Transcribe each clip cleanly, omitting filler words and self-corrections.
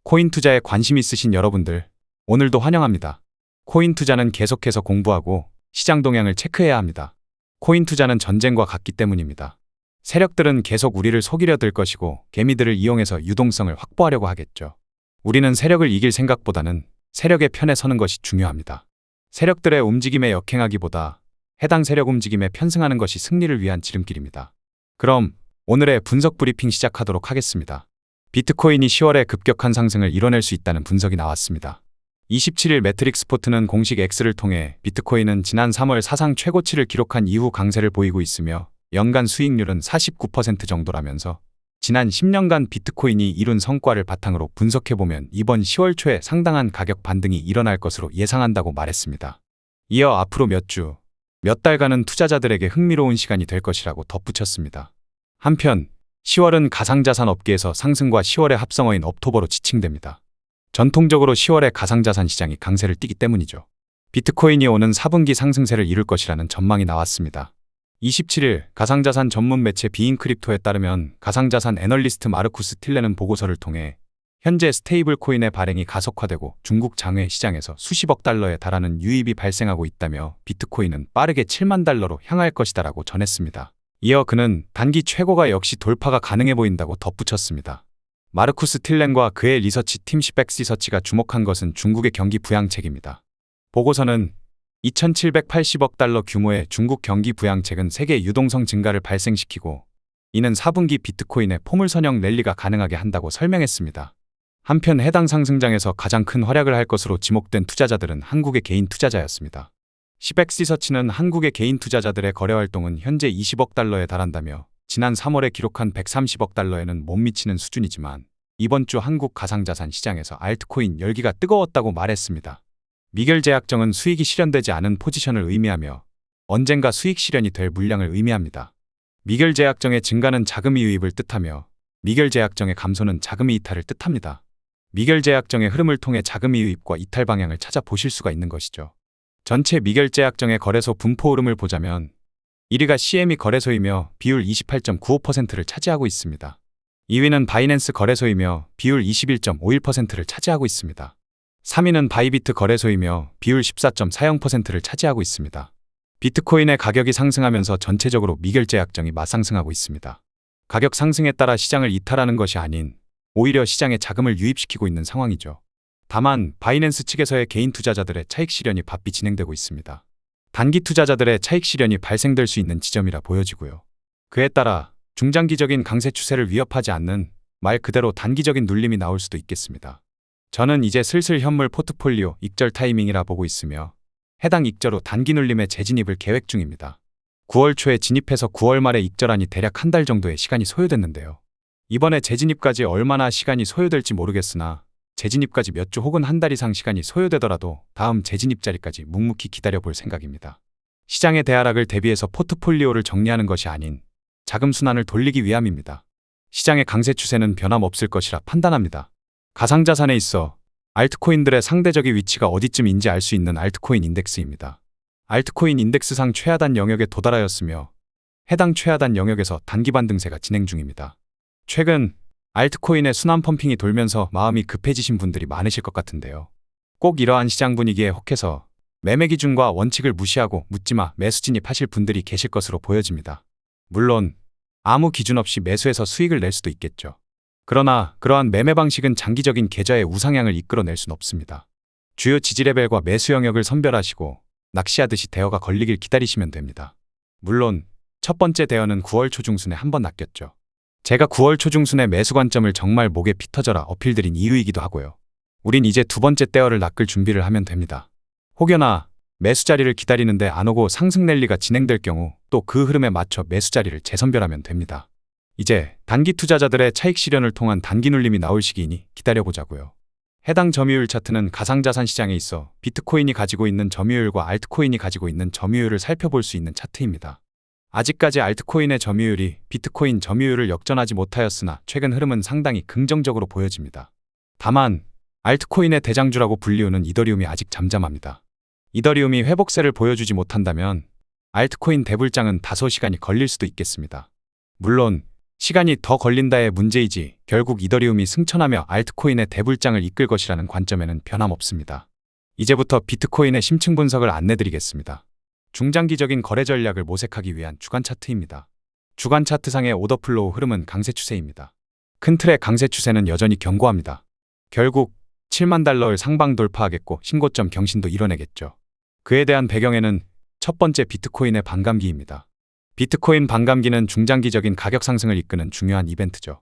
코인 투자에 관심 있으신 여러분들, 오늘도 환영합니다. 코인 투자는 계속해서 공부하고 시장 동향을 체크해야 합니다. 코인 투자는 전쟁과 같기 때문입니다. 세력들은 계속 우리를 속이려 들 것이고 개미들을 이용해서 유동성을 확보하려고 하겠죠. 우리는 세력을 이길 생각보다는 세력의 편에 서는 것이 중요합니다. 세력들의 움직임에 역행하기보다 해당 세력 움직임에 편승하는 것이 승리를 위한 지름길입니다. 그럼 오늘의 분석 브리핑 시작하도록 하겠습니다. 비트코인이 10월에 급격한 상승을 이뤄낼 수 있다는 분석이 나왔습니다. 27일 매트릭스포트는 공식 X를 통해 비트코인은 지난 3월 사상 최고치를 기록한 이후 강세를 보이고 있으며 연간 수익률은 49% 정도라면서 지난 10년간 비트코인이 이룬 성과를 바탕으로 분석해보면 이번 10월 초에 상당한 가격 반등이 일어날 것으로 예상한다고 말했습니다. 이어 앞으로 몇 주, 몇 달간은 투자자들에게 흥미로운 시간이 될 것이라고 덧붙였습니다. 한편 10월은 가상자산 업계에서 상승과 10월의 합성어인 옥토버로 지칭됩니다. 전통적으로 10월에 가상자산 시장이 강세를 띠기 때문이죠. 비트코인이 오는 4분기 상승세를 이룰 것이라는 전망이 나왔습니다. 27일 가상자산 전문 매체 비인크립토에 따르면 가상자산 애널리스트 마르쿠스 틸레는 보고서를 통해 현재 스테이블 코인의 발행이 가속화되고 중국 장외 시장에서 수십억 달러에 달하는 유입이 발생하고 있다며 비트코인은 빠르게 7만 달러로 향할 것이다라고 전했습니다. 이어 그는 단기 최고가 역시 돌파가 가능해 보인다고 덧붙였습니다. 마르쿠스 틸렌과 그의 리서치 팀 시백시서치가 주목한 것은 중국의 경기 부양책입니다. 보고서는 2,780억 달러 규모의 중국 경기 부양책은 세계 유동성 증가를 발생시키고 이는 4분기 비트코인의 포물선형 랠리가 가능하게 한다고 설명했습니다. 한편 해당 상승장에서 가장 큰 활약을 할 것으로 지목된 투자자들은 한국의 개인 투자자였습니다. 시백시서치는 한국의 개인 투자자들의 거래 활동은 현재 20억 달러에 달한다며 지난 3월에 기록한 130억 달러에는 못 미치는 수준이지만 이번 주 한국 가상자산 시장에서 알트코인 열기가 뜨거웠다고 말했습니다. 미결 제약정은 수익이 실현되지 않은 포지션을 의미하며 언젠가 수익 실현이 될 물량을 의미합니다. 미결 제약정의 증가는 자금이 유입을 뜻하며 미결 제약정의 감소는 자금이 이탈을 뜻합니다. 미결 제약정의 흐름을 통해 자금이 유입과 이탈 방향을 찾아보실 수가 있는 것이죠. 전체 미결 제약정의 거래소 분포 흐름을 보자면 1위가 CME 거래소이며 비율 28.95%를 차지하고 있습니다. 2위는 바이낸스 거래소이며 비율 21.51%를 차지하고 있습니다. 3위는 바이비트 거래소이며 비율 14.40%를 차지하고 있습니다. 비트코인의 가격이 상승하면서 전체적으로 미결 제약정이 맞상승하고 있습니다. 가격 상승에 따라 시장을 이탈하는 것이 아닌 오히려 시장에 자금을 유입시키고 있는 상황이죠. 다만 바이낸스 측에서의 개인 투자자들의 차익 실현이 바삐 진행되고 있습니다. 단기 투자자들의 차익 실현이 발생될 수 있는 지점이라 보여지고요. 그에 따라 중장기적인 강세 추세를 위협하지 않는 말 그대로 단기적인 눌림이 나올 수도 있겠습니다. 저는 이제 슬슬 현물 포트폴리오 익절 타이밍이라 보고 있으며 해당 익절 후 단기 눌림에 재진입을 계획 중입니다. 9월 초에 진입해서 9월 말에 익절하니 대략 한 달 정도의 시간이 소요됐는데요. 이번에 재진입까지 얼마나 시간이 소요될지 모르겠으나 재진입까지 몇 주 혹은 한 달 이상 시간이 소요되더라도 다음 재진입 자리까지 묵묵히 기다려볼 생각입니다. 시장의 대하락을 대비해서 포트폴리오를 정리하는 것이 아닌 자금 순환을 돌리기 위함입니다. 시장의 강세 추세는 변함없을 것이라 판단합니다. 가상자산에 있어 알트코인들의 상대적인 위치가 어디쯤인지 알 수 있는 알트코인 인덱스입니다. 알트코인 인덱스상 최하단 영역에 도달하였으며 해당 최하단 영역에서 단기 반등세가 진행 중입니다. 최근 알트코인의 순환 펌핑이 돌면서 마음이 급해지신 분들이 많으실 것 같은데요. 꼭 이러한 시장 분위기에 혹해서 매매 기준과 원칙을 무시하고 묻지마 매수 진입하실 분들이 계실 것으로 보여집니다. 물론 아무 기준 없이 매수해서 수익을 낼 수도 있겠죠. 그러나 그러한 매매 방식은 장기적인 계좌의 우상향을 이끌어낼 수는 없습니다. 주요 지지 레벨과 매수 영역을 선별하시고 낚시하듯이 대여가 걸리길 기다리시면 됩니다. 물론 첫 번째 대여는 9월 초중순에 한번 낚였죠. 제가 9월 초중순에 매수 관점을 정말 목에 피 터져라 어필드린 이유이기도 하고요. 우린 이제 두 번째 대여를 낚을 준비를 하면 됩니다. 혹여나 매수 자리를 기다리는데 안 오고 상승 랠리가 진행될 경우 또 그 흐름에 맞춰 매수 자리를 재선별하면 됩니다. 이제 단기 투자자들의 차익 실현을 통한 단기 눌림이 나올 시기이니 기다려보자고요. 해당 점유율 차트는 가상자산 시장에 있어 비트코인이 가지고 있는 점유율과 알트코인이 가지고 있는 점유율을 살펴볼 수 있는 차트입니다. 아직까지 알트코인의 점유율이 비트코인 점유율을 역전하지 못하였으나 최근 흐름은 상당히 긍정적으로 보여집니다. 다만 알트코인의 대장주라고 불리우는 이더리움이 아직 잠잠합니다. 이더리움이 회복세를 보여주지 못한다면 알트코인 대불장은 다소 시간이 걸릴 수도 있겠습니다. 물론 시간이 더 걸린다의 문제이지 결국 이더리움이 승천하며 알트코인의 대불장을 이끌 것이라는 관점에는 변함없습니다. 이제부터 비트코인의 심층 분석을 안내드리겠습니다. 중장기적인 거래 전략을 모색하기 위한 주간 차트입니다. 주간 차트상의 오더플로우 흐름은 강세 추세입니다. 큰 틀의 강세 추세는 여전히 견고합니다. 결국 7만 달러를 상방 돌파하겠고 신고점 경신도 이뤄내겠죠. 그에 대한 배경에는 첫 번째 비트코인의 반감기입니다. 비트코인 반감기는 중장기적인 가격 상승을 이끄는 중요한 이벤트죠.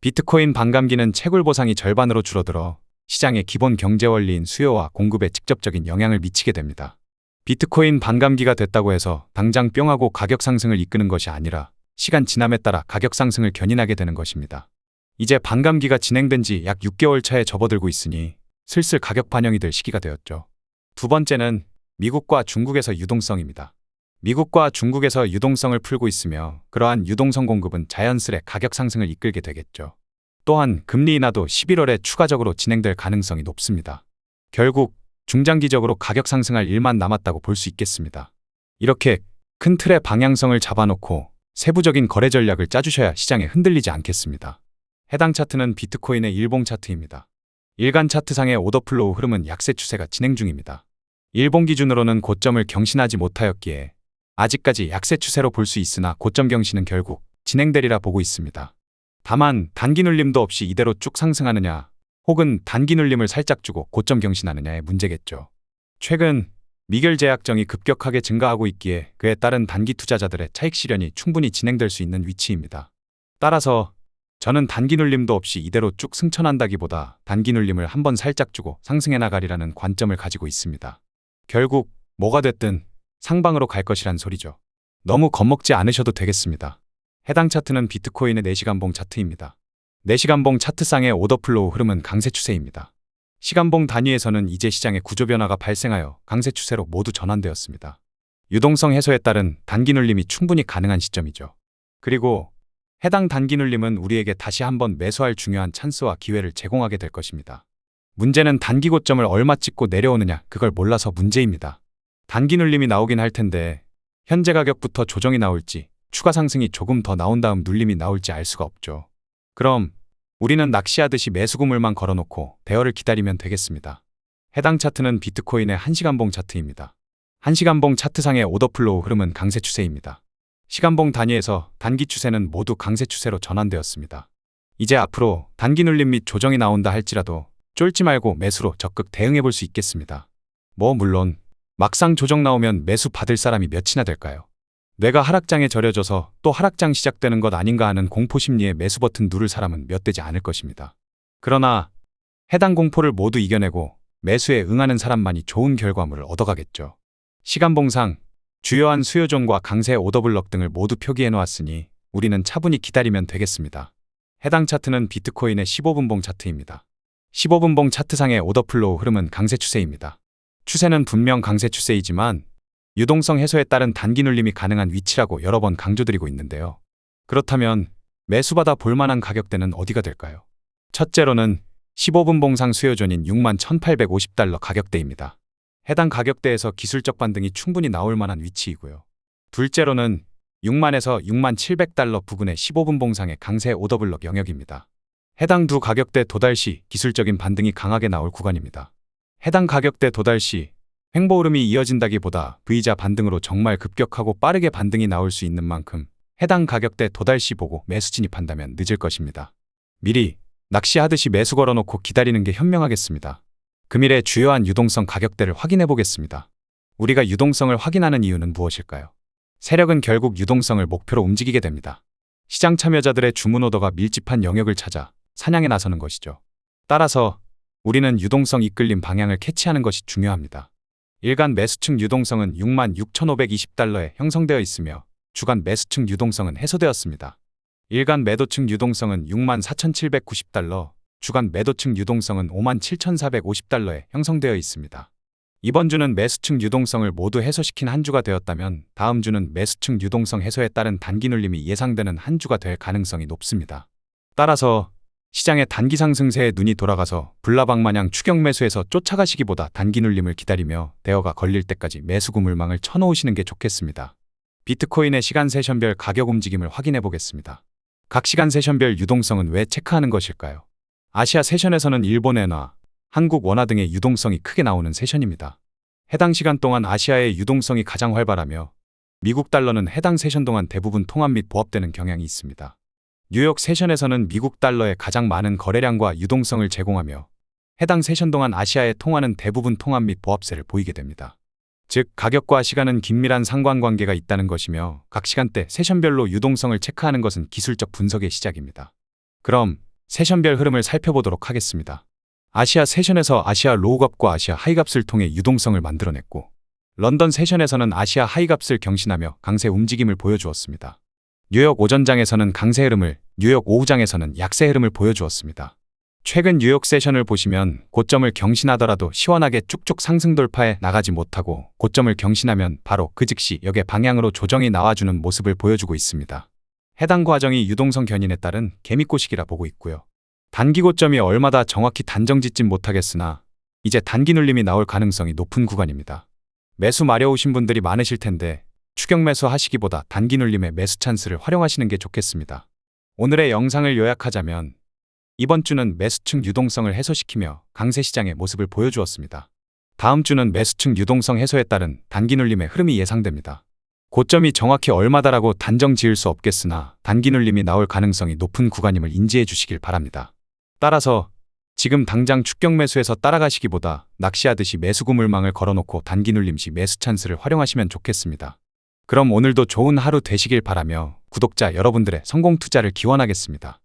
비트코인 반감기는 채굴 보상이 절반으로 줄어들어 시장의 기본 경제 원리인 수요와 공급에 직접적인 영향을 미치게 됩니다. 비트코인 반감기가 됐다고 해서 당장 뿅 하고 가격 상승을 이끄는 것이 아니라 시간 지남에 따라 가격 상승을 견인하게 되는 것입니다. 이제 반감기가 진행된 지 약 6개월 차에 접어들고 있으니 슬슬 가격 반영이 될 시기가 되었죠. 두 번째는 미국과 중국에서 유동성입니다. 미국과 중국에서 유동성을 풀고 있으며 그러한 유동성 공급은 자연스레 가격 상승을 이끌게 되겠죠. 또한 금리 인하도 11월에 추가적으로 진행될 가능성이 높습니다. 결국 중장기적으로 가격 상승할 일만 남았다고 볼 수 있겠습니다. 이렇게 큰 틀의 방향성을 잡아놓고 세부적인 거래 전략을 짜주셔야 시장에 흔들리지 않겠습니다. 해당 차트는 비트코인의 일봉 차트입니다. 일간 차트상의 오더플로우 흐름은 약세 추세가 진행 중입니다. 일봉 기준으로는 고점을 경신하지 못하였기에 아직까지 약세 추세로 볼 수 있으나 고점 경신은 결국 진행되리라 보고 있습니다. 다만 단기 눌림도 없이 이대로 쭉 상승하느냐 혹은 단기 눌림을 살짝 주고 고점 경신하느냐의 문제겠죠. 최근 미결 제약정이 급격하게 증가하고 있기에 그에 따른 단기 투자자들의 차익 실현이 충분히 진행될 수 있는 위치입니다. 따라서 저는 단기 눌림도 없이 이대로 쭉 승천한다기보다 단기 눌림을 한번 살짝 주고 상승해 나가리라는 관점을 가지고 있습니다. 결국 뭐가 됐든 상방으로 갈 것이란 소리죠. 너무 겁먹지 않으셔도 되겠습니다. 해당 차트는 비트코인의 4시간봉 차트입니다. 4시간봉 차트상의 오더플로우 흐름은 강세 추세입니다. 시간봉 단위에서는 이제 시장의 구조 변화가 발생하여 강세 추세로 모두 전환되었습니다. 유동성 해소에 따른 단기 눌림이 충분히 가능한 시점이죠. 그리고 해당 단기 눌림은 우리에게 다시 한번 매수할 중요한 찬스와 기회를 제공하게 될 것입니다. 문제는 단기 고점을 얼마 찍고 내려오느냐 그걸 몰라서 문제입니다. 단기 눌림이 나오긴 할 텐데 현재 가격부터 조정이 나올지 추가 상승이 조금 더 나온 다음 눌림이 나올지 알 수가 없죠. 그럼 우리는 낚시하듯이 매수 그물만 걸어놓고 대어를 기다리면 되겠습니다. 해당 차트는 비트코인의 1시간봉 차트입니다. 1시간봉 차트상의 오더플로우 흐름은 강세 추세입니다. 시간봉 단위에서 단기 추세는 모두 강세 추세로 전환되었습니다. 이제 앞으로 단기 눌림 및 조정이 나온다 할지라도 쫄지 말고 매수로 적극 대응해 볼 수 있겠습니다. 물론 막상 조정 나오면 매수 받을 사람이 몇이나 될까요? 뇌가 하락장에 절여져서 또 하락장 시작되는 것 아닌가 하는 공포 심리에 매수 버튼 누를 사람은 몇 되지 않을 것입니다. 그러나 해당 공포를 모두 이겨내고 매수에 응하는 사람만이 좋은 결과물을 얻어가겠죠. 시간봉상 주요한 수요존과 강세 오더블럭 등을 모두 표기해 놓았으니 우리는 차분히 기다리면 되겠습니다. 해당 차트는 비트코인의 15분봉 차트입니다. 15분봉 차트상의 오더플로우 흐름은 강세 추세입니다. 추세는 분명 강세 추세이지만 유동성 해소에 따른 단기 눌림이 가능한 위치라고 여러 번 강조드리고 있는데요. 그렇다면 매수받아 볼만한 가격대는 어디가 될까요? 첫째로는 15분봉상 수요존인 61,850달러 가격대입니다. 해당 가격대에서 기술적 반등이 충분히 나올 만한 위치이고요. 둘째로는 6만에서 6700달러 부근의 15분봉상의 강세 오더블럭 영역입니다. 해당 두 가격대 도달 시 기술적인 반등이 강하게 나올 구간입니다. 해당 가격대 도달 시 횡보 흐름이 이어진다기보다 V자 반등으로 정말 급격하고 빠르게 반등이 나올 수 있는 만큼 해당 가격대 도달 시 보고 매수 진입한다면 늦을 것입니다. 미리 낚시하듯이 매수 걸어놓고 기다리는 게 현명하겠습니다. 금일의 주요한 유동성 가격대를 확인해 보겠습니다. 우리가 유동성을 확인하는 이유는 무엇일까요? 세력은 결국 유동성을 목표로 움직이게 됩니다. 시장 참여자들의 주문 오더가 밀집한 영역을 찾아 사냥에 나서는 것이죠. 따라서 우리는 유동성 이끌림 방향을 캐치하는 것이 중요합니다. 일간 매수층 유동성은 66,520달러에 형성되어 있으며 주간 매수층 유동성은 해소되었습니다. 일간 매도층 유동성은 64,790달러, 주간 매도층 유동성은 57,450달러에 형성되어 있습니다. 이번 주는 매수층 유동성을 모두 해소시킨 한 주가 되었다면 다음 주는 매수층 유동성 해소에 따른 단기 눌림이 예상되는 한 주가 될 가능성이 높습니다. 따라서 시장의 단기 상승세에 눈이 돌아가서 불나방마냥 추격 매수해서 쫓아가시기보다 단기 눌림을 기다리며 대어가 걸릴 때까지 매수 구물망을 쳐놓으시는 게 좋겠습니다. 비트코인의 시간 세션별 가격 움직임을 확인해 보겠습니다. 각 시간 세션별 유동성은 왜 체크하는 것일까요? 아시아 세션에서는 일본 엔화, 한국 원화 등의 유동성이 크게 나오는 세션입니다. 해당 시간 동안 아시아의 유동성이 가장 활발하며 미국 달러는 해당 세션 동안 대부분 통합 및 보합되는 경향이 있습니다. 뉴욕 세션에서는 미국 달러의 가장 많은 거래량과 유동성을 제공하며 해당 세션 동안 아시아의 통화는 대부분 통합 및 보합세를 보이게 됩니다. 즉, 가격과 시간은 긴밀한 상관관계가 있다는 것이며 각 시간대 세션별로 유동성을 체크하는 것은 기술적 분석의 시작입니다. 그럼 세션별 흐름을 살펴보도록 하겠습니다. 아시아 세션에서 아시아 로우값과 아시아 하이값을 통해 유동성을 만들어냈고, 런던 세션에서는 아시아 하이값을 경신하며 강세 움직임을 보여주었습니다. 뉴욕 오전장에서는 강세 흐름을, 뉴욕 오후장에서는 약세 흐름을 보여주었습니다. 최근 뉴욕 세션을 보시면 고점을 경신하더라도 시원하게 쭉쭉 상승 돌파해 나가지 못하고 고점을 경신하면 바로 그 즉시 역의 방향으로 조정이 나와주는 모습을 보여주고 있습니다. 해당 과정이 유동성 견인에 따른 개미꼬시기라 보고 있고요. 단기 고점이 얼마다 정확히 단정 짓진 못하겠으나 이제 단기 눌림이 나올 가능성이 높은 구간입니다. 매수 마려우신 분들이 많으실 텐데 추격 매수 하시기보다 단기 눌림의 매수 찬스를 활용하시는 게 좋겠습니다. 오늘의 영상을 요약하자면 이번 주는 매수층 유동성을 해소시키며 강세 시장의 모습을 보여주었습니다. 다음 주는 매수층 유동성 해소에 따른 단기 눌림의 흐름이 예상됩니다. 고점이 정확히 얼마다라고 단정 지을 수 없겠으나 단기 눌림이 나올 가능성이 높은 구간임을 인지해 주시길 바랍니다. 따라서 지금 당장 축격 매수해서 따라가시기보다 낚시하듯이 매수 구물망을 걸어놓고 단기 눌림 시 매수 찬스를 활용하시면 좋겠습니다. 그럼 오늘도 좋은 하루 되시길 바라며 구독자 여러분들의 성공 투자를 기원하겠습니다.